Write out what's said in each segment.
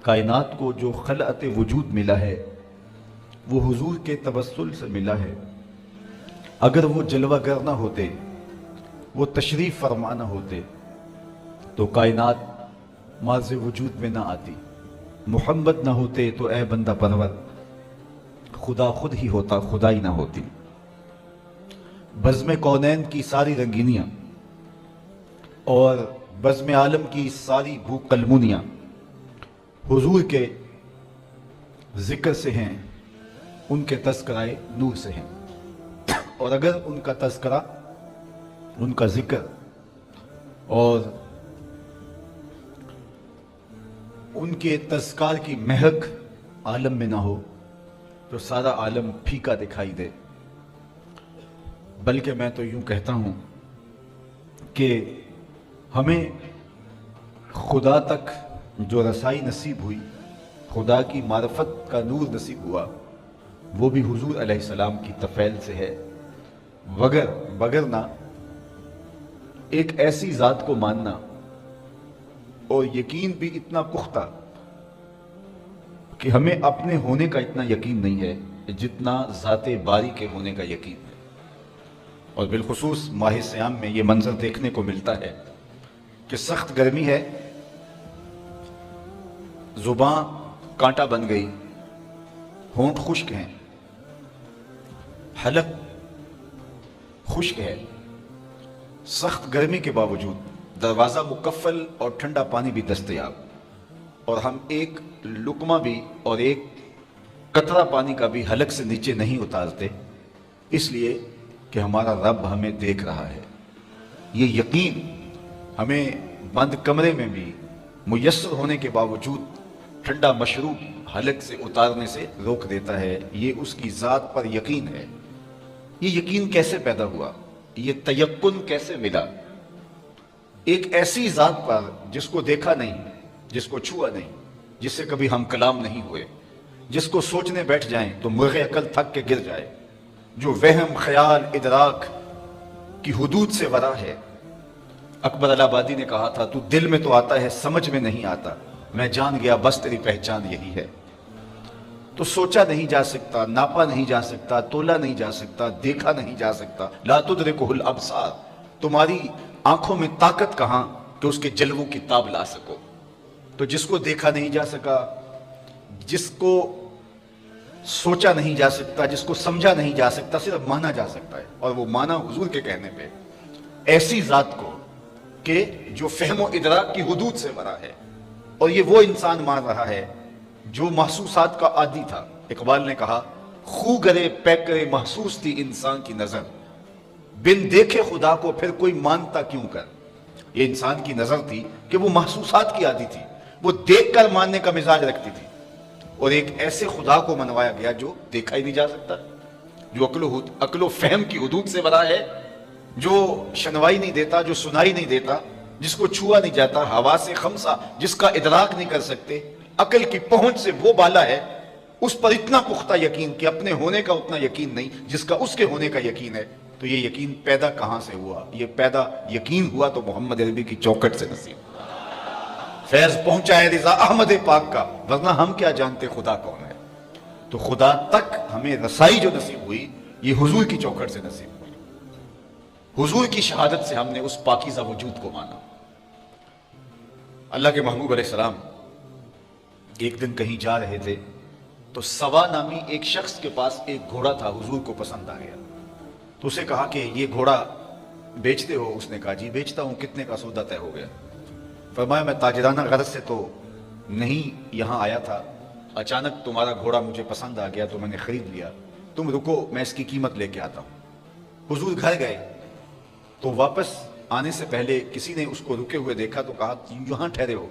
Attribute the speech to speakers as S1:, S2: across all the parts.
S1: کائنات کو جو خلعت وجود ملا ہے وہ حضور کے توسل سے ملا ہے۔ اگر وہ جلوہ گر نہ ہوتے، وہ تشریف فرما نہ ہوتے تو کائنات ماض وجود میں نہ آتی۔ محمد نہ ہوتے تو اے بندہ پرور خدا خود ہی ہوتا، خدائی نہ ہوتی۔ بزم کونین کی ساری رنگینیاں اور بزم عالم کی ساری بھو قلمونیاں حضور کے ذکر سے ہیں، ان کے تذکرہ نور سے ہیں۔ اور اگر ان کا تذکرہ، ان کا ذکر اور ان کے تذکار کی مہک عالم میں نہ ہو تو سارا عالم پھیکا دکھائی دے۔ بلکہ میں تو یوں کہتا ہوں کہ ہمیں خدا تک جو رسائی نصیب ہوئی، خدا کی معرفت کا نور نصیب ہوا، وہ بھی حضور علیہ السلام کی تفعیل سے ہے۔ وگرنہ ایک ایسی ذات کو ماننا اور یقین بھی اتنا پختہ کہ ہمیں اپنے ہونے کا اتنا یقین نہیں ہے جتنا ذات باری کے ہونے کا یقین ہے۔ اور بالخصوص ماہ سیام میں یہ منظر دیکھنے کو ملتا ہے کہ سخت گرمی ہے، زباں کانٹا بن گئی، ہونٹ خشک ہیں، حلق خشک ہے۔ سخت گرمی کے باوجود دروازہ مکفل اور ٹھنڈا پانی بھی دستیاب، اور ہم ایک لقمہ بھی اور ایک قطرہ پانی کا بھی حلق سے نیچے نہیں اتارتے، اس لیے کہ ہمارا رب ہمیں دیکھ رہا ہے۔ یہ یقین ہمیں بند کمرے میں بھی میسر ہونے کے باوجود ٹھنڈا مشروب حلق سے اتارنے سے روک دیتا ہے۔ یہ اس کی ذات پر یقین ہے۔ یہ یقین کیسے پیدا ہوا؟ یہ تیقن کیسے ملا؟ ایک ایسی ذات پر جس کو دیکھا نہیں، جس کو چھوا نہیں، جس سے کبھی ہم کلام نہیں ہوئے، جس کو سوچنے بیٹھ جائیں تو مرغ عقل تھک کے گر جائے، جو وہم خیال ادراک کی حدود سے ورا ہے۔ اکبر الہ آبادی نے کہا تھا، تو دل میں تو آتا ہے سمجھ میں نہیں آتا، میں جان گیا بس تیری پہچان یہی ہے۔ تو سوچا نہیں جا سکتا، ناپا نہیں جا سکتا، تولا نہیں جا سکتا، دیکھا نہیں جا سکتا۔ لا تدرکہ الابصار، تمہاری آنکھوں میں طاقت کہاں کہ اس کے جلووں کی تاب لا سکو۔ تو جس کو دیکھا نہیں جا سکا، جس کو سوچا نہیں جا سکتا، جس کو سمجھا نہیں جا سکتا، صرف مانا جا سکتا ہے، اور وہ مانا حضور کے کہنے پہ۔ ایسی ذات کو کہ جو فہم و ادراک کی حدود سے ورا ہے، اور یہ وہ انسان مان رہا ہے جو محسوسات کا عادی تھا۔ اقبال نے کہا، خو گرے پیکرے محسوس تھی انسان کی نظر، بن دیکھے خدا کو پھر کوئی مانتا کیوں کر۔ یہ انسان کی نظر تھی کہ وہ محسوسات کی عادی تھی، وہ دیکھ کر ماننے کا مزاج رکھتی تھی، اور ایک ایسے خدا کو منوایا گیا جو دیکھا ہی نہیں جا سکتا، جو عقل و فہم کی حدود سے بڑا ہے، جو شنوائی نہیں دیتا، جو سنائی نہیں دیتا، جس کو چھوا نہیں جاتا، حواس خمسہ جس کا ادراک نہیں کر سکتے، عقل کی پہنچ سے وہ بالا ہے، اس پر اتنا پختہ یقین کہ اپنے ہونے کا اتنا یقین نہیں جس کا اس کے ہونے کا یقین ہے۔ تو یہ یقین پیدا کہاں سے ہوا؟ یہ پیدا یقین ہوا تو محمد عربی کی چوکھٹ سے نصیب۔ فیض پہنچا ہے رضا احمد پاک کا، ورنہ ہم کیا جانتے خدا کون ہے۔ تو خدا تک ہمیں رسائی جو نصیب ہوئی، یہ حضور کی چوکھٹ سے نصیب ہوئی۔ حضور کی شہادت سے ہم نے اس پاکیزہ وجود کو مانا۔ اللہ کے محبوب علیہ السلام ایک دن کہیں جا رہے تھے تو سوا نامی ایک شخص کے پاس ایک گھوڑا تھا، حضور کو پسند آ گیا تو اسے کہا کہ یہ گھوڑا بیچتے ہو؟ اس نے کہا جی بیچتا ہوں۔ کتنے کا سودا طے ہو گیا؟ فرمایا میں تاجرانہ غرض سے تو نہیں یہاں آیا تھا، اچانک تمہارا گھوڑا مجھے پسند آ گیا تو میں نے خرید لیا، تم رکو میں اس کی قیمت لے کے آتا ہوں۔ حضور گھر گئے تو واپس آنے سے پہلے کسی نے اس کو رکے ہوئے دیکھا تو کہا یہاں ٹھہرے ہو؟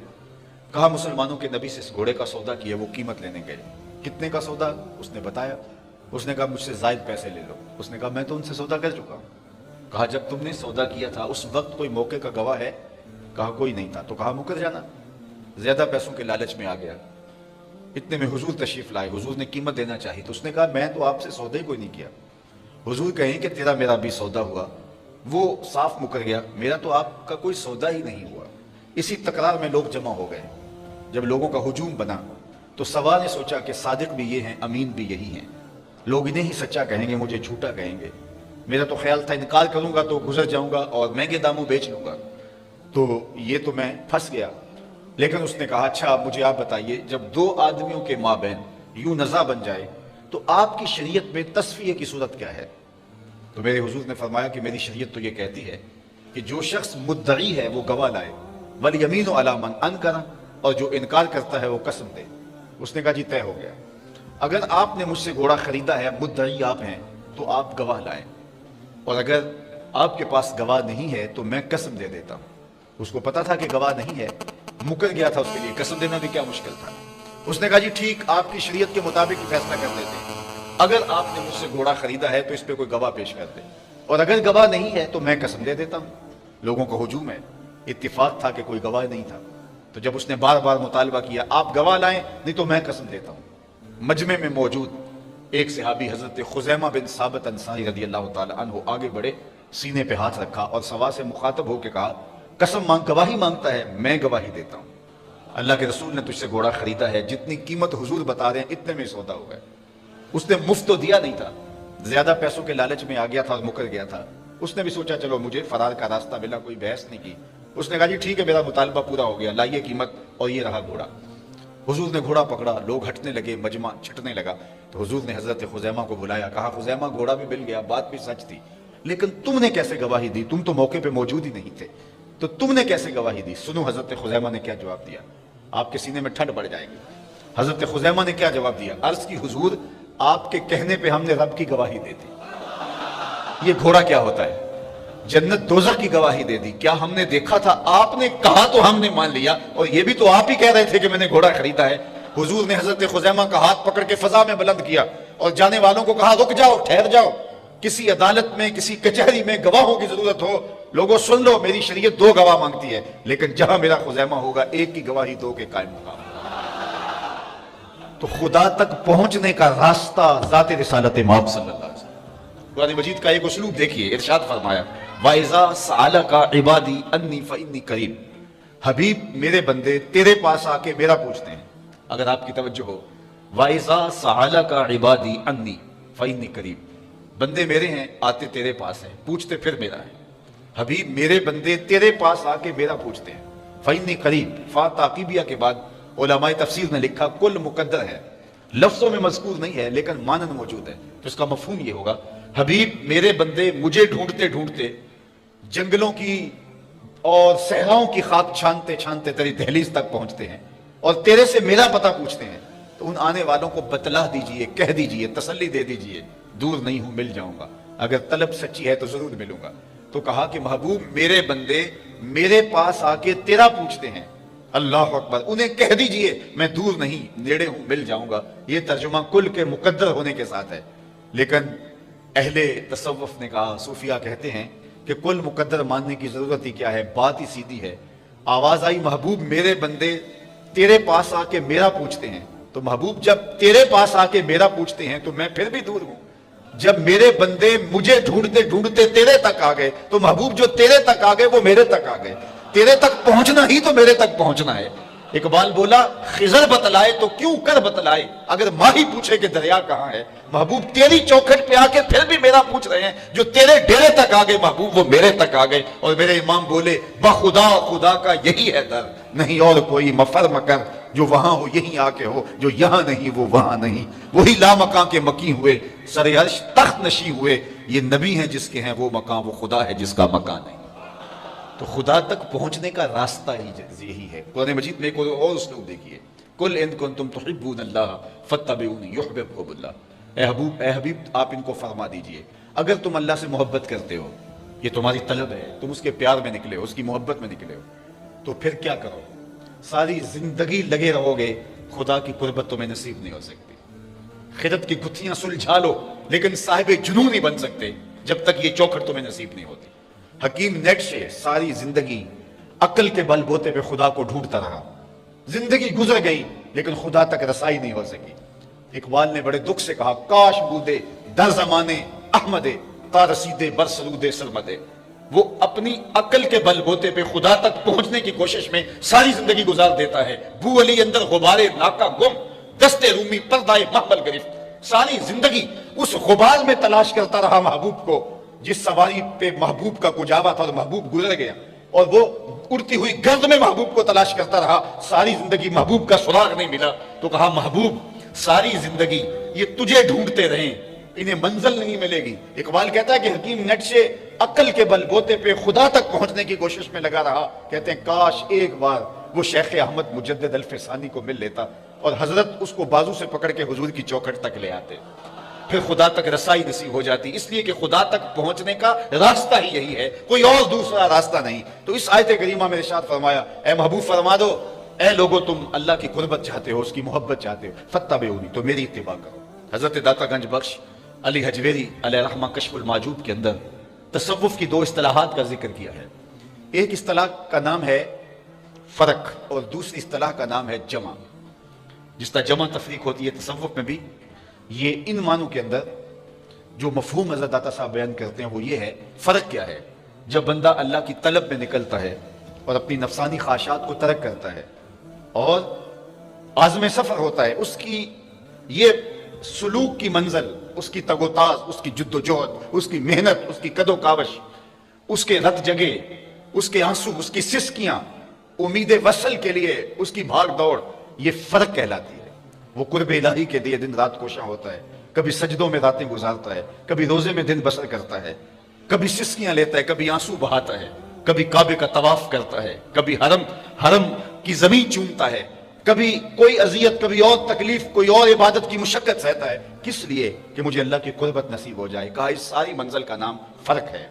S1: کہا مسلمانوں کے نبی سے اس گھوڑے کا سودا کیا، وہ قیمت لینے گئے۔ کتنے کا سودا؟ اس نے بتایا۔ اس نے کہا مجھ سے زائد پیسے لے لو۔ اس نے کہا میں تو ان سے سودا کر چکا ہوں۔ کہا جب تم نے سودا کیا تھا اس وقت کوئی موقع کا گواہ ہے؟ کہا کوئی نہیں تھا۔ تو کہا مکر جانا۔ زیادہ پیسوں کے لالچ میں آ گیا۔ اتنے میں حضور تشریف لائے، حضور نے قیمت دینا چاہی تو اس نے کہا میں تو آپ سے سودا ہی کوئی نہیں کیا۔ حضور کہیں کہ تیرا میرا بھی سودا ہوا، وہ صاف مکر گیا، میرا تو آپ کا کوئی سودا ہی نہیں ہوا۔ اسی تکرار میں لوگ جمع ہو گئے۔ جب لوگوں کا ہجوم بنا تو سوا نے سوچا کہ صادق بھی یہ ہیں، امین بھی یہی ہیں، لوگ انہیں ہی سچا کہیں گے، مجھے جھوٹا کہیں گے۔ میرا تو خیال تھا انکار کروں گا تو گزر جاؤں گا اور مہنگے داموں بیچ لوں گا، تو یہ تو میں پھنس گیا۔ لیکن اس نے کہا اچھا مجھے آپ بتائیے، جب دو آدمیوں کے مابین یوں نزاع بن جائے تو آپ کی شریعت میں تصفیہ کی صورت کیا ہے؟ تو میرے حضور نے فرمایا کہ میری شریعت تو یہ کہتی ہے کہ جو شخص مدعی ہے وہ گواہ لائے، والیمین علی من انکر، اور جو انکار کرتا ہے وہ قسم دے۔ اس نے کہا جی طے ہو گیا، اگر آپ نے مجھ سے گھوڑا خریدا ہے، مدعی آپ ہیں، تو آپ گواہ لائیں، اور اگر آپ کے پاس گواہ نہیں ہے تو میں قسم دے دیتا ہوں۔ اس کو پتا تھا کہ گواہ نہیں ہے، مکر گیا تھا، اس کے لیے قسم دینا بھی کیا مشکل تھا۔ اس نے کہا جی ٹھیک، آپ کی شریعت کے مطابق ہی فیصلہ کر دیتے ہیں، اگر آپ نے مجھ سے گھوڑا خریدا ہے تو اس پہ کوئی گواہ پیش کر دے، اور اگر گواہ نہیں ہے تو میں قسم دے دیتا ہوں۔ لوگوں کا ہجوم ہے، اتفاق تھا کہ کوئی گواہ نہیں تھا، تو جب اس نے بار بار مطالبہ کیا آپ گواہ لائیں نہیں تو میں قسم دیتا ہوں، مجمع میں موجود ایک صحابی حضرت خزیمہ بن ثابت انصاری رضی اللہ تعالی عنہ آگے بڑھے، سینے پہ ہاتھ رکھا اور سوا سے مخاطب ہو کے کہا قسم مانگ، گواہی مانگتا ہے، میں گواہی دیتا ہوں، اللہ کے رسول نے تجھ سے گھوڑا خریدا ہے، جتنی قیمت حضور بتا رہے ہیں اتنے میں سودا ہو گیا۔ اس نے مفت تو دیا نہیں تھا، زیادہ پیسوں کے لالچ میں آ گیا تھا اور مکر گیا تھا۔ اس نے بھی سوچا چلو مجھے فرار کا راستہ ملا، کوئی بحث نہیں کی۔ اس نے کہا جی ٹھیک ہے میرا مطالبہ پورا ہو گیا، لائیے قیمت، اور یہ رہا گھوڑا۔ حضور نے گھوڑا پکڑا، لوگ ہٹنے لگے، مجمع چھٹنے لگا، تو حضور نے حضرت خزیمہ کو بلایا، کہا خزیمہ گھوڑا بھی مل گیا، بات بھی سچ تھی، لیکن تم نے کیسے گواہی دی؟ تم تو موقع پہ موجود ہی نہیں تھے، تو تم نے کیسے گواہی دی؟ سنو حضرت خزیمہ نے کیا جواب دیا، آپ کے سینے میں ٹھنڈ بڑھ جائے گی۔ حضرت خزیمہ نے کیا جواب دیا؟ عرض کی حضور آپ کے کہنے پہ ہم نے رب کی گواہی دے دی۔ یہ گھوڑا کیا ہوتا ہے؟ جنت دوزخ کی گواہی دے دی۔ کیا ہم نے دیکھا تھا؟ آپ نے کہا تو ہم نے مان لیا، اور یہ بھی تو آپ ہی کہہ رہے تھے کہ میں نے گھوڑا خریدا ہے۔ حضور نے حضرت خزیمہ کا ہاتھ پکڑ کے فضا میں بلند کیا اور جانے والوں کو کہا رک جاؤ، ٹھہر جاؤ، کسی عدالت میں کسی کچہری میں گواہوں کی ضرورت ہو، لوگوں سن لو، میری شریعت دو گواہ مانگتی ہے، لیکن جہاں میرا خزیمہ ہوگا ایک کی گواہی دو کے قائم ہوگا۔ تو خدا تک پہنچنے کا راستہ ذات رسالت مآب صلی اللہ علیہ وسلم۔ قرآن مجید کا ایک اسلوب دیکھیے، ارشاد فرمایا وَإِذَا سَأَلَكَ عِبَادِي أَنِّي فَإِنِّي قَرِيبٌ، حبیب میرے بندے تیرے پاس آ کے میرا پوچھتے ہیں۔ اگر آپ کی توجہ ہو، وَإِذَا سَأَلَكَ عِبَادِي أَنِّي فَإِنِّي قَرِيبٌ، بندے میرے ہیں، آتے تیرے پاس ہیں، پوچھتے پھر میرا ہے۔ حبیب میرے بندے تیرے پاس آ کے میرا پوچھتے ہیں، فَإِنِّي قَرِيبٌ، فا تعقیبیہ کے بعد علماء تفسیر نے لکھا کل مقدر ہے، لفظوں میں مذکور نہیں ہے لیکن مانن موجود ہے، تو اس کا مفہوم یہ ہوگا حبیب میرے بندے مجھے ڈھونڈتے ڈھونڈتے جنگلوں کی اور صحراؤں کی خاک چھانتے چھانتے تیری دہلیز تک پہنچتے ہیں اور تیرے سے میرا پتہ پوچھتے ہیں، تو ان آنے والوں کو بتلا دیجئے، کہہ دیجئے، تسلی دے دیجئے، دور نہیں ہوں، مل جاؤں گا، اگر طلب سچی ہے تو ضرور ملوں گا۔ تو کہا کہ محبوب میرے بندے میرے پاس آ کے تیرا پوچھتے ہیں، اللہ اکبر، انہیں کہہ دیجئے میں دور نہیں، نیڑے ہوں، مل جاؤں گا۔ یہ ترجمہ کل کے مقدر ہونے کے ساتھ ہے، لیکن اہل تصوف نے کہا، صوفیہ کہتے ہیں کہ کل مقدر ماننے کی ضرورت ہی کیا ہے، بات ہی سیدھی ہے۔ آواز آئی محبوب میرے بندے تیرے پاس آ کے میرا پوچھتے ہیں، تو محبوب جب تیرے پاس آ کے میرا پوچھتے ہیں تو میں پھر بھی دور ہوں۔ جب میرے بندے مجھے ڈھونڈتے ڈھونڈتے تیرے تک آ گئے تو محبوب جو تیرے تک آ گئے وہ میرے تک آ گئے، تیرے تک پہنچنا ہی تو میرے تک پہنچنا ہے۔ اقبال بولا خضر بتلائے تو کیوں کر بتلائے، اگر ماہی پوچھے کہ دریا کہاں ہے، محبوب تیری چوکھٹ پہ آ کے پھر بھی میرا پوچھ رہے ہیں، جو تیرے ڈیرے تک آ گئے محبوب وہ میرے تک آ گئے۔ اور میرے امام بولے بخدا خدا کا یہی ہے در، نہیں اور کوئی مفر مکر، جو وہاں ہو یہیں آ کے ہو، جو یہاں نہیں وہ وہاں نہیں، وہی لامکاں کے مکی ہوئے، سر عرش تخت نشی ہوئے، یہ نبی ہیں جس کے ہیں وہ مکان، وہ خدا ہے جس کا مکان نہیں۔ تو خدا تک پہنچنے کا راستہ ہی یہی ہے۔ قرآن مجید میں ایک اور اسلوب دیکھیے، قل ان کنتم تحبون اللہ فاتبعونی یحببکم اللہ، اے حبیب آپ ان کو فرما دیجئے اگر تم اللہ سے محبت کرتے ہو، یہ تمہاری طلب ہے، تم اس کے پیار میں نکلے ہو، اس کی محبت میں نکلے ہو، تو پھر کیا کرو؟ ساری زندگی لگے رہو گے، خدا کی قربت تمہیں نصیب نہیں ہو سکتی۔ خرد کی گتھیاں سلجھا لو لیکن صاحب جنون نہیں بن سکتے جب تک یہ چوکھٹ تمہیں نصیب نہیں ہوتی۔ حکیم نیٹشے ساری زندگی عقل کے بل بوتے پہ خدا کو ڈھونڈتا رہا، زندگی گزر گئی لیکن خدا تک رسائی نہیں ہو سکی۔ اقبال نے بڑے دکھ سے کہا کاش بودے در زمانے احمد تا رسیدے بر سرود سرمدے، وہ اپنی عقل کے بل بوتے پہ خدا تک پہنچنے کی کوشش میں ساری زندگی گزار دیتا ہے. بو علی اندر غبارے ناکا گم، دستے رومی پردائے محمل گرفت. ساری زندگی اس غبار میں تلاش کرتا رہا محبوب کو. جس سواری پہ محبوب کا کجاوا تھا اور محبوب گزر گیا، اور وہ اڑتی ہوئی گرد میں محبوب کو تلاش کرتا رہا. ساری زندگی محبوب کا سراغ نہیں ملا. تو کہا محبوب ساری زندگی یہ تجھے ڈھونڈتے رہیں، انہیں منزل نہیں ملے گی. اقبال کہتا ہے کہ حکیم نیٹ سے عقل کے بل بوتے پہ خدا تک پہنچنے کی کوشش میں لگا رہا. کہتے ہیں کاش ایک بار وہ شیخ احمد مجدد الفسانی کو مل لیتا اور حضرت اس کو بازو سے پکڑ کے حضور کی چوکھٹ تک لے آتے، پھر خدا تک رسائی نصیب ہو جاتی. اس لیے کہ خدا تک پہنچنے کا راستہ ہی یہی ہے، کوئی اور دوسرا راستہ نہیں. تو اس آیت کریمہ میں ارشاد فرمایا اے محبوب فرما دو اے لوگو تم اللہ کی قربت چاہتے ہو، اس کی محبت چاہتے ہو، فتبعونی تو میری اتباع کرو. حضرت داتا گنج بخش علی حجویری علیہ رحمہ کشف المعجوب کے اندر تصوف کی دو اصطلاحات کا ذکر کیا ہے. ایک اصطلاح کا نام ہے فرق اور دوسری اصطلاح کا نام ہے جمع. جس طرح جمع تفریق ہوتی ہے تصوف میں بھی، یہ ان معنوں کے اندر جو مفہوم حضرت داتا صاحب بیان کرتے ہیں وہ یہ ہے. فرق کیا ہے؟ جب بندہ اللہ کی طلب میں نکلتا ہے اور اپنی نفسانی خواہشات کو ترک کرتا ہے اور عزم سفر ہوتا ہے، اس کی یہ سلوک کی منزل، اس کی تگ و تاز، اس کی جد و جہد، اس کی محنت، اس کی کد و کاوش، اس کے رت جگے، اس کے آنسو، اس کی سسکیاں، امید وصل کے لیے اس کی بھاگ دوڑ، یہ فرق کہلاتی ہے. وہ قرب الہی کے لیے دن رات کوشاں ہوتا ہے، کبھی سجدوں میں راتیں گزارتا ہے، کبھی روزے میں دن بسر کرتا ہے، کبھی سسکیاں لیتا ہے، کبھی آنسو بہاتا ہے، کبھی کعبے کا طواف کرتا ہے، کبھی حرم کی زمین چومتا ہے، کبھی کوئی اذیت، کبھی اور تکلیف، کوئی اور عبادت کی مشقت سہتا ہے. کس لیے؟ کہ مجھے اللہ کی قربت نصیب ہو جائے. کہا اس ساری منزل کا نام فرق ہے.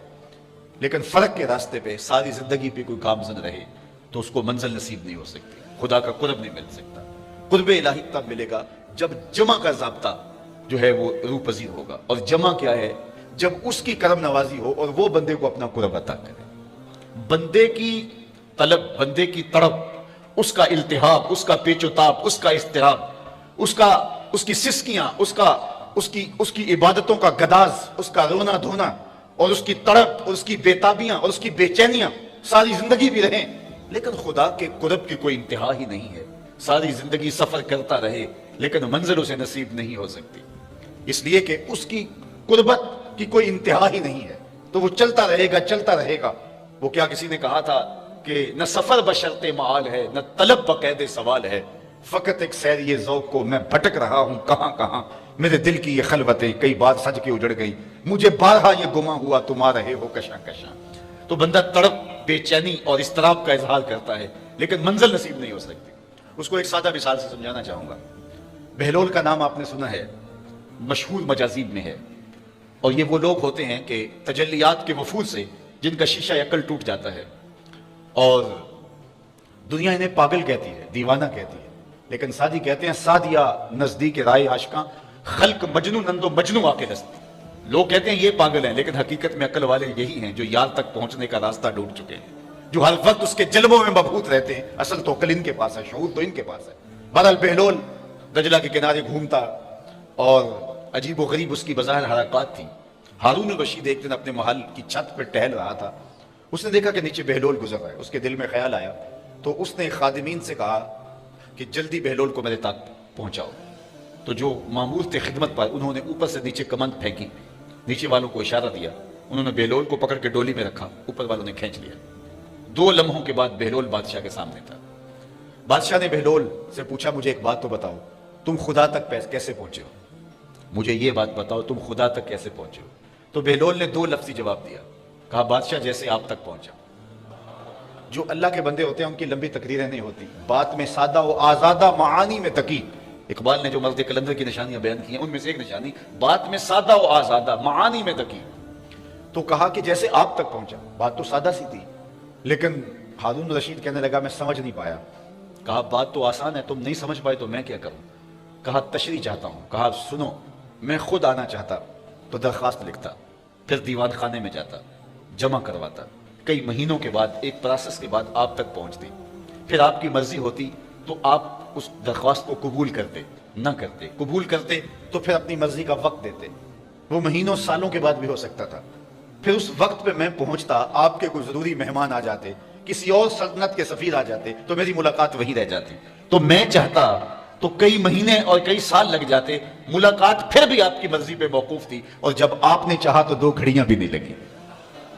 S1: لیکن فرق کے راستے پہ ساری زندگی پہ کوئی گامزن رہے تو اس کو منزل نصیب نہیں ہو سکتی، خدا کا قرب نہیں مل سکتا. قرب الہی تب ملے گا جب جمع کا ضابطہ جو ہے وہ روح پذیر ہوگا. اور جمع کیا ہے؟ جب اس کی کرم نوازی ہو اور وہ بندے کو اپنا قرب عطا کرے. بندے کی طلب، بندے کی تڑپ، اس کا التہاب، اس کا پیچ و تاب، اس کا اضطراب، اس کی سسکیاں، اس کی عبادتوں کا گداز، اس کا رونا دھونا اور اس کی تڑپ اور اس کی بےتابیاں اور اس کی بے چینیاں ساری زندگی بھی رہیں، لیکن خدا کے قرب کی کوئی انتہا ہی نہیں ہے. ساری زندگی سفر کرتا رہے لیکن منزل اسے نصیب نہیں ہو سکتی، اس لیے کہ اس کی قربت کی کوئی انتہا ہی نہیں ہے. تو وہ چلتا رہے گا، چلتا رہے گا. وہ کیا کسی نے کہا تھا کہ نہ سفر بشرط معال ہے، نہ طلب بقید سوال ہے، فقط ایک سیری ذوق کو میں بھٹک رہا ہوں کہاں کہاں. میرے دل کی یہ خلوتیں کئی بار سج کے اجڑ گئی، مجھے بارہا یہ گما ہوا تم آ رہے ہو کشاں کشاں. تو بندہ تڑپ، بے چینی اور اضطراب کا اظہار کرتا ہے لیکن منزل نصیب نہیں ہو سکتی. اس کو ایک سادہ مثال سے سمجھانا چاہوں گا. بہلول کا نام آپ نے سنا ہے، مشہور مجازیب میں ہے. اور یہ وہ لوگ ہوتے ہیں کہ تجلیات کے وفور سے جن کا شیشہ عقل ٹوٹ جاتا ہے اور دنیا انہیں پاگل کہتی ہے، دیوانہ کہتی ہے، لیکن سادی کہتے ہیں سادیہ نزدیک رائے عاشقاں خلق مجنو نندو مجنو آ کے دست. لوگ کہتے ہیں یہ پاگل ہیں لیکن حقیقت میں عقل والے یہی ہیں جو یار تک پہنچنے کا راستہ ڈھونڈ چکے ہیں، جو ہر وقت اس کے جلووں میں مبہوت رہتے ہیں. اصل تو عقل ان کے پاس ہے، شعور تو ان کے پاس ہے. بہرحال بہلول دجلہ کے کنارے گھومتا اور عجیب و غریب اس کی بظاہر حرکات تھی. ہارون الرشید ایک دن اپنے محل کی چھت پہ ٹہل رہا تھا. اس نے دیکھا کہ نیچے بہلول گزر رہا ہے. اس کے دل میں خیال آیا تو اس نے خادمین سے کہا کہ جلدی بہلول کو میرے تک پہنچاؤ. تو جو مامور تھے خدمت پر، انہوں نے اوپر سے نیچے کمند پھینکی، نیچے والوں کو اشارہ دیا، انہوں نے بہلول کو پکڑ کے ڈولی میں رکھا، اوپر والوں نے کھینچ لیا. 2 لمحوں کے بعد بہلول بادشاہ کے سامنے تھا. بادشاہ نے بہلول سے پوچھا مجھے ایک بات تو بتاؤ، تم خدا تک کیسے پہنچے ہو؟ مجھے یہ بات بتاؤ تم خدا تک کیسے پہنچے ہو؟ تو بہلول نے 2 لفظی جواب دیا. کہا بادشاہ جیسے آپ تک پہنچا. جو اللہ کے بندے ہوتے ہیں ان کی لمبی تقریریں نہیں ہوتی، بات میں سادہ و آزادہ، معانی میں دقیق. اقبال نے جو مرد کلندر کی نشانیاں بیان کی ہیں ان میں سے ایک نشانی بات میں سادہ و آزادہ، معانی میں دقیق. تو کہا کہ جیسے آپ تک پہنچا. بات تو سادہ سی تھی لیکن ہارون رشید کہنے لگا میں سمجھ نہیں پایا. کہا بات تو آسان ہے، تم نہیں سمجھ پائے تو میں کیا کروں؟ کہا تشریح چاہتا ہوں. کہا سنو، میں خود آنا چاہتا تو درخواست لکھتا، پھر دیوان خانے میں جاتا، جمع کرواتا، کئی مہینوں کے بعد ایک پروسیس کے بعد آپ تک پہنچتی، پھر آپ کی مرضی ہوتی تو آپ اس درخواست کو قبول کرتے، نہ کرتے، قبول کرتے تو پھر اپنی مرضی کا وقت دیتے. وہ مہینوں سالوں کے بعد بھی ہو سکتا تھا. پھر اس وقت پہ میں پہنچتا، آپ کے کوئی ضروری مہمان آ جاتے، کسی اور سلطنت کے سفیر آ جاتے، تو میری ملاقات وہیں رہ جاتی. تو میں چاہتا تو کئی مہینے اور کئی سال لگ جاتے، ملاقات پھر بھی آپ کی مرضی پہ موقوف تھی. اور جب آپ نے چاہا تو 2 گھڑیاں بھی نہیں لگی،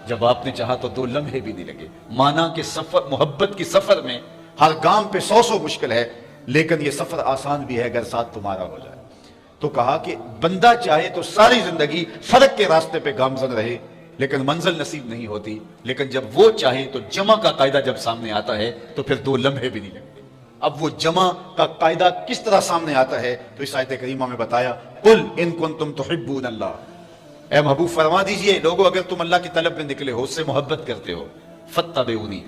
S1: جب آپ نے چاہا تو 2 لمحے بھی نہیں لگے. مانا کہ سفر، محبت کی سفر میں ہر گام پہ 100 مشکل ہے، لیکن یہ سفر آسان بھی ہے اگر ساتھ تمہارا ہو جائے. تو کہا کہ بندہ چاہے تو ساری زندگی فرق کے راستے پہ گامزن رہے، لیکن منزل نصیب نہیں ہوتی. لیکن جب وہ چاہے تو جمع کا قاعدہ جب سامنے آتا ہے تو پھر 2 لمحے بھی نہیں لگتے. اب وہ جمع کا قاعدہ کس طرح سامنے آتا ہے تو اس آیت کریمہ میں بتایا، قل ان کنتم تحبون اللہ، اے محبوب فرما دیجئے لوگو اگر تم اللہ کی طلب میں نکلے ہو، اس سے محبت کرتے ہو، فاتبعونی،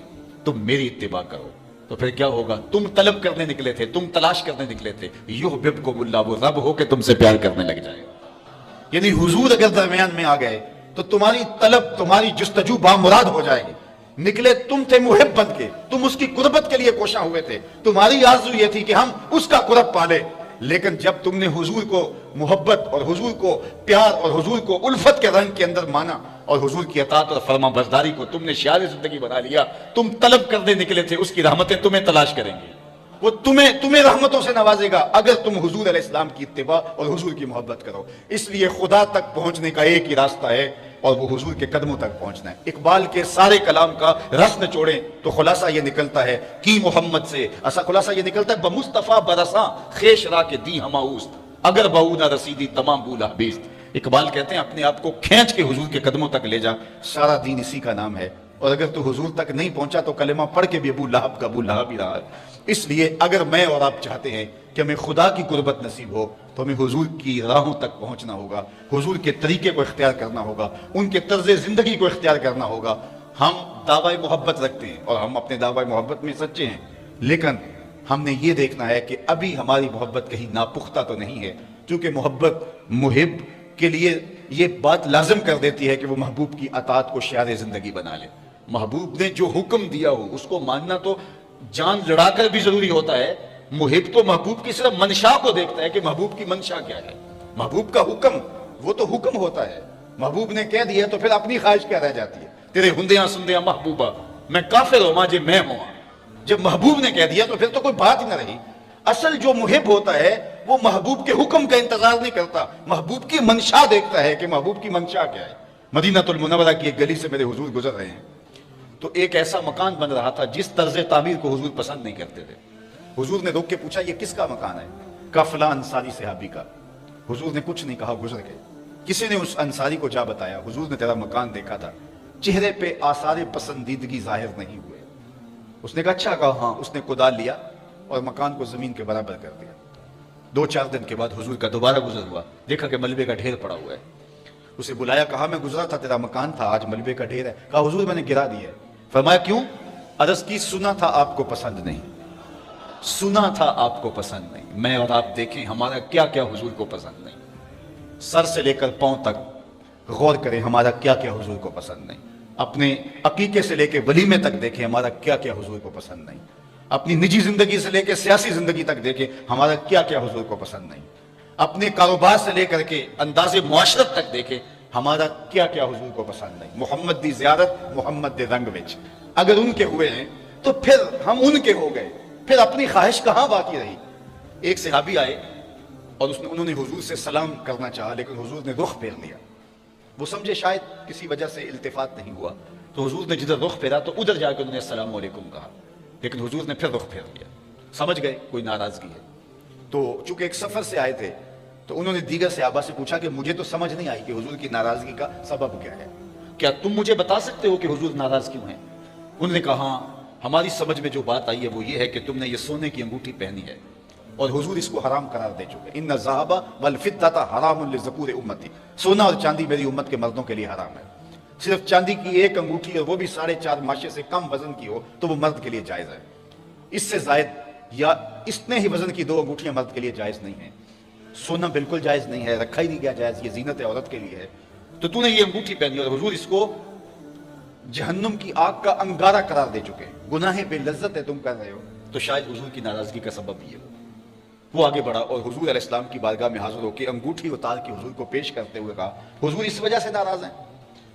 S1: تم میری اتباع کرو. تو پھر کیا ہوگا؟ تم طلب کرنے نکلے تھے، تم تلاش کرنے نکلے تھے، یحببکم اللہ، وہ رب ہو کے تم سے پیار کرنے لگ جائے. یعنی حضور اگر درمیان میں آ گئے تو تمہاری طلب، تمہاری جستجو بامراد ہو جائے گی. نکلے تم تھے محب بن کے، تم اس کی قربت کے لیے کوشاں ہوئے تھے، تمہاری آرزو یہ تھی کہ ہم اس کا قرب پالے. لیکن جب تم نے حضور کو محبت اور حضور کو پیار اور حضور کو الفت کے رنگ کے اندر مانا اور حضور کی اطاعت اور فرما برداری کو تم نے شعار زندگی بنا لیا، تم طلب کرنے نکلے تھے، اس کی رحمتیں تمہیں تلاش کریں گی، وہ تمہیں رحمتوں سے نوازے گا اگر تم حضور علیہ السلام کی اتباع اور حضور کی محبت کرو. اس لیے خدا تک پہنچنے کا ایک ہی راستہ ہے اور وہ حضور کے قدموں تک پہنچنا ہے. اقبال کے سارے کلام کا رس نچوڑیں تو خلاصہ یہ نکلتا ہے کہ محمد سے ایسا خلاصہ یہ نکلتا ہے، بمصطفیٰ برساں خیش را کے دی ہما اوست، اگر بہو نہ رسیدی تمام بولا بیست. اقبال کہتے ہیں اپنے آپ کو کھینچ کے حضور کے قدموں تک لے جا، سارا دین اسی کا نام ہے. اور اگر تو حضور تک نہیں پہنچا تو کلمہ پڑھ کے بھی ابو لہب کا ابو لہب ہی رہا ہے. اس لیے اگر میں اور آپ چاہتے ہیں کہ ہمیں خدا کی قربت نصیب ہو تو ہمیں حضور کی راہوں تک پہنچنا ہوگا، حضور کے طریقے کو اختیار کرنا ہوگا، ان کے طرز زندگی کو اختیار کرنا ہوگا. ہم دعوی محبت رکھتے ہیں اور ہم اپنے دعوی محبت میں سچے ہیں، لیکن ہم نے یہ دیکھنا ہے کہ ابھی ہماری محبت کہیں ناپختہ تو نہیں ہے. کیونکہ محبت محب کے لیے یہ بات لازم کر دیتی ہے کہ وہ محبوب کی اطاعت کو شعار زندگی بنا لے. محبوب نے جو حکم دیا ہو اس کو ماننا تو جان لڑا کر بھی ضروری ہوتا ہے. محب تو محبوب کی صرف منشا کو دیکھتا ہے کہ محبوب کی منشا کیا ہے. محبوب کا حکم وہ تو حکم ہوتا ہے، محبوب نے کہہ دیا تو پھر اپنی خواہش کیا رہ جاتی ہے؟ تیرے ہندیاں سندیاں محبوبہ میں کافر ہوں ماجے میں ہوں. جب محبوب نے کہہ دیا تو پھر تو کوئی بات ہی نہ رہی. اصل جو محب ہوتا ہے وہ محبوب کے حکم کا انتظار نہیں کرتا، محبوب کی منشا دیکھتا ہے کہ محبوب کی منشا کیا ہے. مدینہ المنورہ کی ایک گلی سے میرے حضور گزر رہے ہیں تو ایک ایسا مکان بن رہا تھا جس طرز تعمیر کو حضور پسند نہیں کرتے تھے. حضور نے روک کے پوچھا یہ کس کا مکان ہے؟ کہا فلاں انصاری صحابی کا. حضور نے کچھ نہیں کہا، گزر گئے. کسی نے اس انصاری کو جا بتایا حضور نے تیرا مکان دیکھا تھا، چہرے پہ آثار پسندیدگی ظاہر نہیں ہوئے. اس نے کہا اچھا. کہا ہاں. اس نے کدال لیا اور مکان کو زمین کے برابر کر دیا. 2-4 دن کے بعد حضور کا دوبارہ گزر ہوا، دیکھا کہ ملبے کا ڈھیر پڑا ہوا ہے. اسے بلایا، کہا میں گزرا تھا تیرا مکان تھا، آج ملبے کا ڈھیر ہے. کہا حضور میں نے گرا دیا ہے. فرمایا کیوں؟ عرض کی سنا تھا آپ کو پسند نہیں، سنا تھا آپ کو پسند نہیں. میں اور آپ دیکھیں ہمارا کیا کیا حضور کو پسند نہیں. سر سے لے کر پاؤں تک غور کریں ہمارا کیا کیا حضور کو پسند نہیں. اپنے عقیقے سے لے کے ولیمے تک دیکھیں ہمارا کیا کیا حضور کو پسند نہیں. اپنی نجی زندگی سے لے کے سیاسی زندگی تک دیکھیں ہمارا کیا کیا حضور کو پسند نہیں. اپنے کاروبار سے لے کر کے انداز معاشرت تک دیکھیں ہمارا کیا کیا حضور کو پسند نہیں. محمد دی زیارت محمد دے رنگ وچ اگر ان کے ہوئے ہیں تو پھر ہم ان کے ہو گئے، پھر اپنی خواہش کہاں باقی رہی. ایک صحابی آئے اور انہوں نے حضور سے سلام کرنا چاہا لیکن حضور نے رخ پھیر لیا. وہ سمجھے شاید کسی وجہ سے التفات نہیں ہوا تو حضور نے جدھر رخ پھیرا تو ادھر جا کے انہوں نے السلام علیکم کہا، لیکن حضور نے پھر رخ پھیر لیا. سمجھ گئے کوئی ناراضگی ہے. تو چونکہ ایک سفر سے آئے تھے تو انہوں نے دیگر صحابہ سے پوچھا کہ مجھے تو سمجھ نہیں آئی کہ حضور کی ناراضگی کا سبب کیا ہے، کیا تم مجھے بتا سکتے ہو کہ حضور ناراض کیوں ہیں؟ انہوں نے کہا ہاں ہماری سمجھ میں جو بات آئی ہے وہ یہ ہے کہ تم نے یہ سونے کی انگوٹھی پہنی ہے اور حضور اس کو حرام قرار دے چکے. ان الذهب والفضة حرام للذکور امتی، سونا اور چاندی میری امت کے مردوں کے لیے حرام ہے. صرف چاندی کی ایک انگوٹھی اور وہ بھی 4.5 ماشے سے کم وزن کی ہو تو وہ مرد کے لیے جائز ہے. اس سے زائد یا اتنے ہی وزن کی 2 انگوٹھیاں مرد کے لیے جائز نہیں ہیں. سونا بالکل جائز نہیں ہے، رکھا ہی نہیں گیا جائز، یہ زینت عورت کے لیے ہے. تو نے یہ انگوٹھی پہنی اور حضور اس کو جہنم کی آگ کا انگارہ قرار دے چکے. گناہ بے لذت ہے تم کر رہے ہو، تو شاید حضور کی ناراضگی کا سبب یہ ہو. وہ آگے بڑھا اور حضور علیہ السلام کی بارگاہ میں حاضر ہو کے انگوٹھی اتار کے حضور کو پیش کرتے ہوئے کہا حضور اس وجہ سے ناراض ہیں؟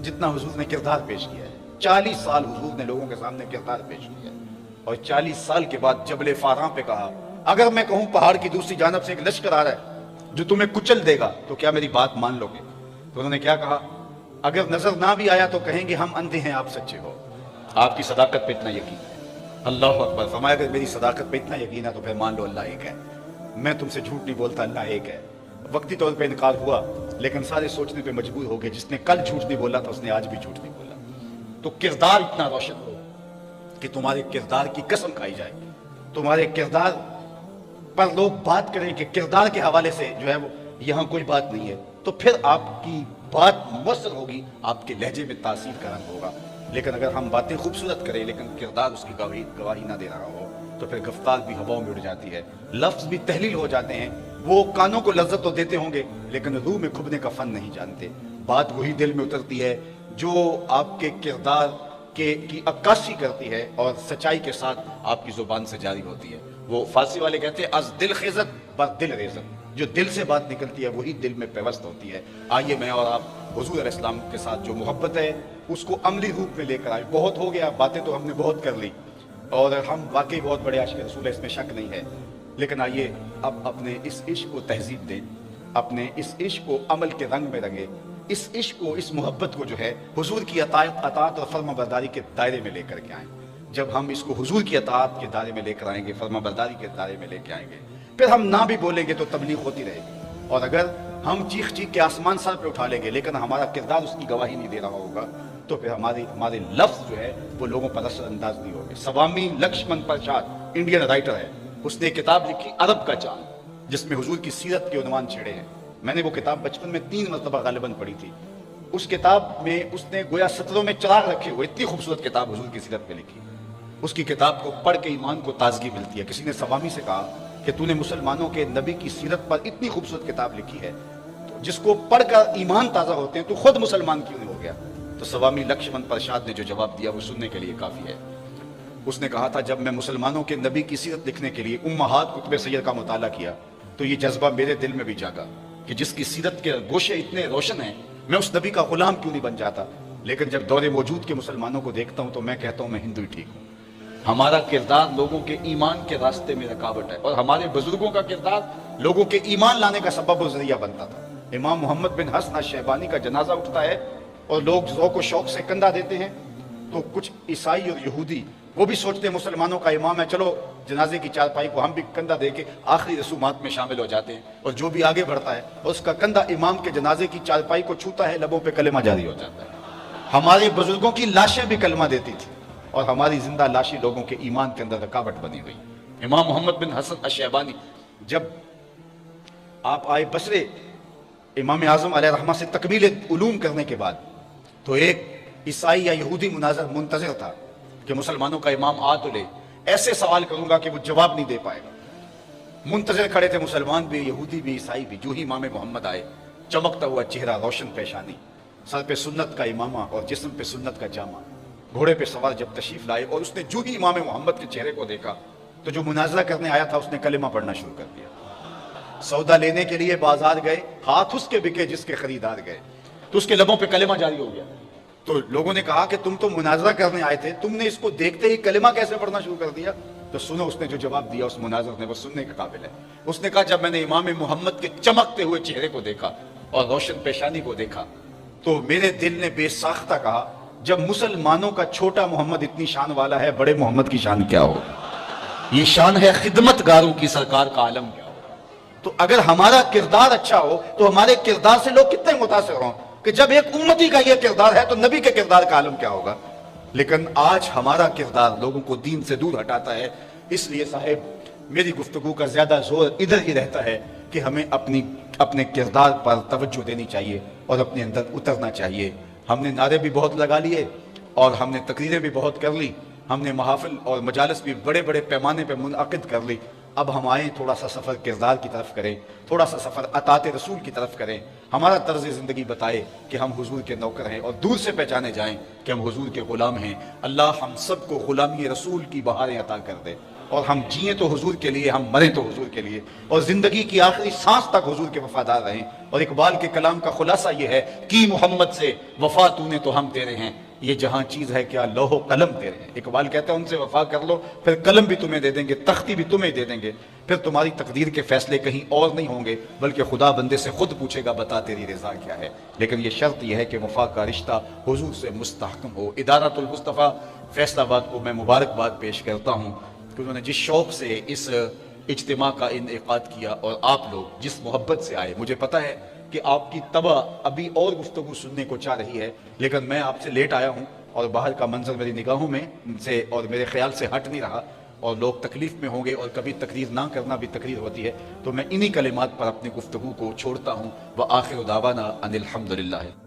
S1: جتنا حضور نے کردار پیش کیا ہے. 40 سال حضور نے لوگوں کے سامنے کردار پیش کیا ہے, اور 40 سال کے بعد جبل فاراں پہ کہا اگر میں کہوں پہاڑ کی دوسری جانب سے ایک لشکر آ رہا ہے جو تمہیں کچل دے گا تو کیا میری بات مان لو گے؟ تو انہوں نے کیا کہا, اگر نظر نہ بھی آیا تو کہیں گے ہم اندھے ہیں, آپ سچے ہو. آپ کی صداقت پہ اتنا یقین ہے. اللہ اکبر. فرمایا اگر میری صداقت پہ اتنا یقین ہے تو پھر مان لو اللہ ایک ہے. میں تم سے جھوٹ نہیں بولتا, اللہ ایک ہے. وقتی طور پہ انکار ہوا, لیکن سارے سوچنے پہ مجبور ہو گئے, جس نے کل جھوٹ نہیں بولا تھا اس نے آج بھی جھوٹ نہیں بولا. تو کردار اتنا روشن ہو کہ تمہارے کردار کی قسم کھائی جائے, تمہارے کردار پر لوگ بات کریں کہ کردار کے حوالے سے جو ہے وہ یہاں کوئی بات نہیں ہے, تو پھر آپ کی بات مؤثر ہوگی, آپ کے لہجے میں تاثیر کا رنگ ہوگا. لیکن اگر ہم باتیں خوبصورت کریں لیکن کردار اس کی گواہی نہ دے رہا ہو تو پھر گفتار بھی ہواؤں میں اڑ جاتی ہے, لفظ بھی تحلیل ہو جاتے ہیں. وہ کانوں کو لذت تو دیتے ہوں گے لیکن روح میں کھبنے کا فن نہیں جانتے. بات وہی دل میں اترتی ہے جو آپ کے کردار کی عکاسی کرتی ہے اور سچائی کے ساتھ آپ کی زبان سے جاری ہوتی ہے. وہ فارسی والے کہتے ہیں از دل خیزت بر دل ریزت, جو دل سے بات نکلتی ہے وہی دل میں پیوست ہوتی ہے. آئیے میں اور آپ حضور علیہ السلام کے ساتھ جو محبت ہے اس کو عملی روپ میں لے کر آئے. بہت ہو گیا, باتیں تو ہم نے بہت کر لی اور ہم واقعی بہت بڑے عاشق رسول ہیں, اس میں شک نہیں ہے. لیکن آئیے اب اپنے اس عشق کو تہذیب دیں, اپنے اس عشق کو عمل کے رنگ میں رنگیں, اس عشق کو, اس محبت کو جو ہے حضور کی اطاعت اور فرما برداری کے دائرے میں لے کر کے آئیں. جب ہم اس کو حضور کی اطاعت کے دائرے میں لے کر آئیں گے, فرما برداری کے دائرے میں لے کے آئیں گے, پھر ہم نہ بھی بولیں گے تو تبلیغ ہوتی رہے گی. اور اگر ہم چیخ چیخ کے آسمان سر پہ اٹھا لیں گے لیکن ہمارا کردار اس کی گواہی نہیں دے رہا ہوگا تو پھر ہمارے لفظ جو ہے وہ لوگوں پر اثر انداز نہیں ہوگے. سوامی لکشمن پرساد انڈین رائٹر ہے, اس نے کتاب لکھی عرب کا چاند جس میں حضور کی سیرت کے عنوان چھڑے ہیں. میں نے وہ کتاب بچپن میں 3 مرتبہ غالباً پڑھی تھی. اس کتاب میں اس نے گویا سطروں میں چراغ رکھے ہوئے, اتنی خوبصورت کتاب حضور کی سیرت پہ لکھی. اس کی کتاب کو پڑھ کے ایمان کو تازگی ملتی ہے. کسی نے سوامی سے کہا کہ تو نے مسلمانوں کے نبی کی سیرت پر اتنی خوبصورت کتاب لکھی ہے جس کو پڑھ کر ایمان تازہ ہوتے ہیں, تو خود مسلمان کیوں نہیں ہو گیا؟ تو سوامی لکشمن پرساد نے جو جواب دیا وہ سننے کے لیے کافی ہے. اس نے کہا تھا جب میں مسلمانوں کے نبی کی سیرت لکھنے کے لیے امہات کتب سیر کا مطالعہ کیا تو یہ جذبہ میرے دل میں بھی جاگا کہ جس کی سیرت کے گوشے اتنے روشن ہیں میں اس نبی کا غلام کیوں نہیں بن جاتا. لیکن جب دور موجود کے مسلمانوں کو دیکھتا ہوں تو میں کہتا ہوں میں ہندو ہی ٹھیک ہوں. ہمارا کردار لوگوں کے ایمان کے راستے میں رکاوٹ ہے, اور ہمارے بزرگوں کا کردار لوگوں کے ایمان لانے کا سبب و ذریعہ بنتا تھا. امام محمد بن حسن الشیبانی کا جنازہ اٹھتا ہے اور لوگ ذوق و شوق سے کندھا دیتے ہیں, تو کچھ عیسائی اور یہودی وہ بھی سوچتے ہیں مسلمانوں کا امام ہے, چلو جنازے کی چارپائی کو ہم بھی کندھا دے کے آخری رسومات میں شامل ہو جاتے ہیں. اور جو بھی آگے بڑھتا ہے اور اس کا کندھا امام کے جنازے کی چارپائی کو چھوتا ہے, لبوں پہ کلمہ جاری ہو جاتا ہے. ہمارے بزرگوں کی لاشیں بھی کلمہ دیتی تھی اور ہماری زندہ لاشیں لوگوں کے ایمان کے اندر رکاوٹ بنی ہوئی. امام محمد بن حسن الشیبانی جب آپ آئے بصرے امام اعظم علیہ رحمہ سے تکمیل علوم کرنے کے بعد, تو ایک عیسائی یا یہودی مناظر منتظر تھا کہ مسلمانوں کا امام آ تو لے, ایسے سوال کروں گا کہ وہ جواب نہیں دے پائے گا. منتظر کھڑے تھے مسلمان بھی, یہودی بھی, عیسائی بھی. جو ہی امام محمد آئے, چمکتا ہوا چہرہ, روشن پیشانی, سر پہ سنت کا امامہ اور جسم پہ سنت کا جامہ, گھوڑے پہ سوار جب تشریف لائے, اور اس نے جو ہی امام محمد کے چہرے کو دیکھا تو جو مناظرہ کرنے آیا تھا اس نے کلمہ پڑھنا شروع کر دیا. سودا لینے کے لیے بازار گئے, ہاتھ اس کے بکے جس کے خریدار گئے, تو اس کے لبوں پہ کلمہ جاری ہو گیا. تو لوگوں نے کہا کہ تم تو مناظرہ کرنے آئے تھے, تم نے اس کو دیکھتے ہی کلمہ کیسے پڑھنا شروع کر دیا؟ تو سنو اس نے جو جواب دیا اس مناظر نے, وہ سننے کے قابل ہے. اس نے کہا جب میں نے امام محمد کے چمکتے ہوئے چہرے کو دیکھا اور روشن پیشانی کو دیکھا تو میرے دل نے بے ساختہ کہا جب مسلمانوں کا چھوٹا محمد اتنی شان والا ہے, بڑے محمد کی شان کیا ہو؟ یہ شان ہے خدمت گاروں کی, سرکار کا عالم کیا ہو؟ تو اگر ہمارا کردار اچھا ہو تو ہمارے کردار سے لوگ کتنے متاثر ہوں کہ جب ایک امتی کا یہ کردار ہے تو نبی کے کردار کا عالم کیا ہوگا. لیکن آج ہمارا کردار لوگوں کو دین سے دور ہٹاتا ہے. اس لیے صاحب میری گفتگو کا زیادہ زور ادھر ہی رہتا ہے کہ ہمیں اپنے کردار پر توجہ دینی چاہیے اور اپنے اندر اترنا چاہیے. ہم نے نعرے بھی بہت لگا لیے اور ہم نے تقریریں بھی بہت کر لی, ہم نے محافل اور مجالس بھی بڑے بڑے پیمانے پہ منعقد کر لی. اب ہم آئیں تھوڑا سا سفر کردار کی طرف کریں, تھوڑا سا سفر اطاعت رسول کی طرف کریں. ہمارا طرز زندگی بتائے کہ ہم حضور کے نوکر ہیں اور دور سے پہچانے جائیں کہ ہم حضور کے غلام ہیں. اللہ ہم سب کو غلامی رسول کی بہاریں عطا کر دے. اور ہم جئیں تو حضور کے لیے، ہم مریں تو حضور کے لیے، اور زندگی کی آخری سانس تک حضور کے وفادار رہیں۔ اور اقبال کے کلام کا خلاصہ یہ ہے کہ محمد سے وفا تو نے تو ہم تیرے ہیں، یہ جہاں چیز ہے کیا لوح و قلم تیرے ہیں۔ اقبال کہتا ہے ان سے وفا کر لو، پھر قلم بھی تمہیں دے دیں گے، تختی بھی تمہیں دے دیں گے، پھر تمہاری تقدیر کے فیصلے کہیں اور نہیں ہوں گے، بلکہ خدا بندے سے خود پوچھے گا بتا تیری رضا کیا ہے۔ لیکن یہ شرط یہ ہے کہ وفا کا رشتہ حضور سے مستحکم ہو۔ ادارۃ المصطفیٰ فیصل آباد کو میں مبارکباد پیش کرتا ہوں کہ انہوں نے جس شوق سے اس اجتماع کا انعقاد کیا اور آپ لوگ جس محبت سے آئے۔ مجھے پتا ہے کہ آپ کی طبع ابھی اور گفتگو سننے کو چاہ رہی ہے، لیکن میں آپ سے لیٹ آیا ہوں اور باہر کا منظر میری نگاہوں میں سے اور میرے خیال سے ہٹ نہیں رہا، اور لوگ تکلیف میں ہوں گے، اور کبھی تقریر نہ کرنا بھی تقریر ہوتی ہے، تو میں انہی کلمات پر اپنی گفتگو کو چھوڑتا ہوں۔ وآخر دعوانا ان الحمدللہ۔